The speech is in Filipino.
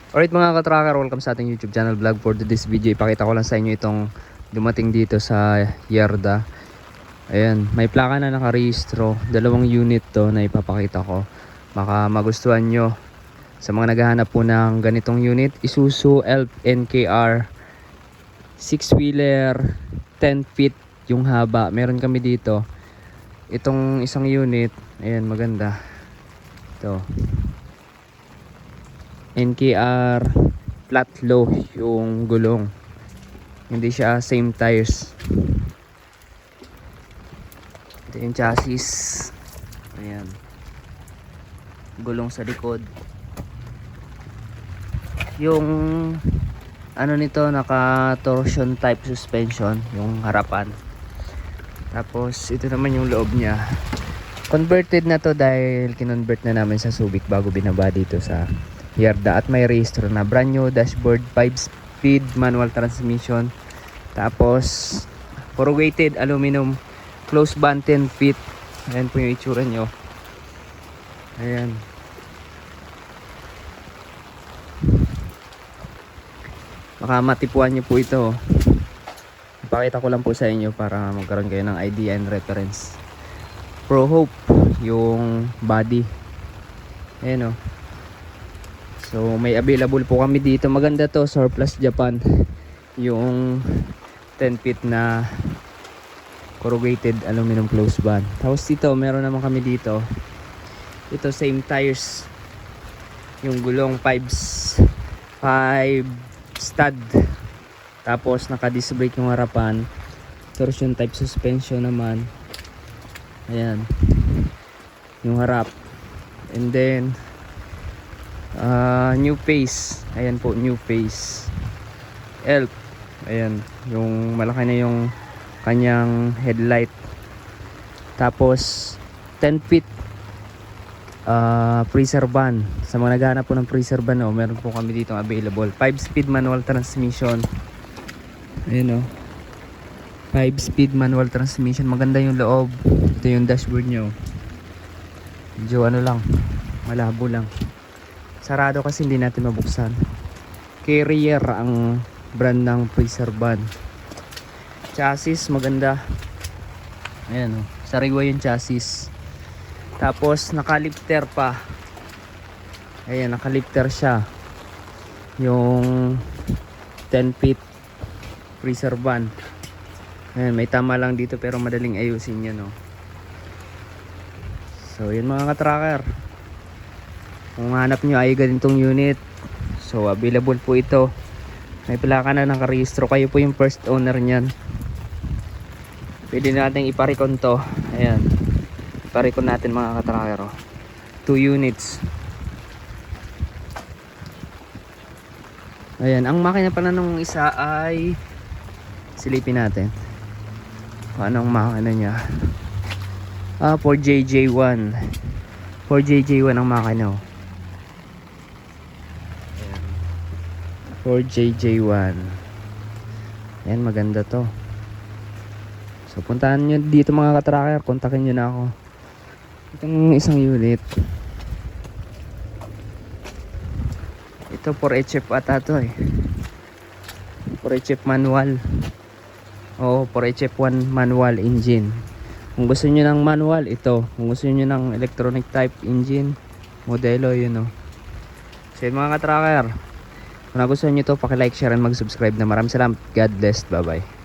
Alright mga ka-tracker, welcome sa ating YouTube channel vlog. For this video, ipakita ko lang sa inyo itong dumating dito sa Yarda. Ayan, may plaka na nakarehistro. 2 unit to na ipapakita ko. Baka magustuhan nyo. Sa mga naghahanap po ng ganitong unit, Isuzu Elf NKR 6-wheeler 10 feet yung haba. Meron kami dito. Itong isang unit, ayan, maganda. Ito NKR flat low yung gulong, hindi siya same tires. Ito yung chassis, ayan, gulong sa likod. Yung ano nito, naka torsion type suspension yung harapan. Tapos ito naman yung loob niya, converted na to dahil kinonvert na namin sa Subic bago binaba dito sa Yarda, at may rehistro na. Brand new dashboard, 5-speed manual transmission. Tapos corrugated aluminum close band 10 feet. Ayan po yung itsura nyo. Ayan. Baka matipuan nyo po ito. Ipakita ko lang po sa inyo para magkaroon kayo ng idea and reference. Pro Hope yung body. Ayan o. So may available po kami dito. Maganda to, Surplus Japan. Yung 10 feet na corrugated aluminum close band. Tapos dito meron naman kami dito. Ito same tires. Yung gulong 5 stud. Tapos naka disc brake yung harapan. Torsion type suspension naman. Ayan. Yung harap. And then new face. Ayan po, new face. Elf. Ayan, yung malaki na yung kanyang headlight. Tapos 10 feet freezer van. Sa mga naghahanap po ng freezer van, meron po kami dito available. 5-speed manual transmission. Ayan 5-speed manual transmission. Maganda yung loob. Ito yung dashboard nyo. Medyo ano lang, malabo lang. Sarado kasi hindi natin mabuksan. Carrier ang brand ng freezer van. Chassis maganda. Ayan sariwa yung chassis. Tapos nakalifter pa. Ayan, nakalifter siya. Yung 10 feet freezer van. Ayan, may tama lang dito pero madaling ayusin yan So yun mga ka-tracker, kung hanap nyo ay ganitong unit, so available po ito. May plaka na nakarehistro. Kayo po yung first owner nyan. Pwede natin iparikon to. Ayan, iparikon natin mga ka-tracker 2 units. Ayan, ang makina pala nung isa ay silipin natin kung anong makina nya. 4JJ1 ang makina 4JJ1. Ayan, maganda to. So puntahan nyo dito mga ka-tracker, kontakin nyo na ako. Itong isang unit, ito 4HF ata to 4HF manual. 4HF1 manual engine. Kung gusto nyo ng manual, ito. Kung gusto nyo ng electronic type engine, modelo yun So yun mga ka-tracker, kung nagustuhan nyo ito, paki-like, share, and mag-subscribe na. Maraming salamat. God bless. Bye bye.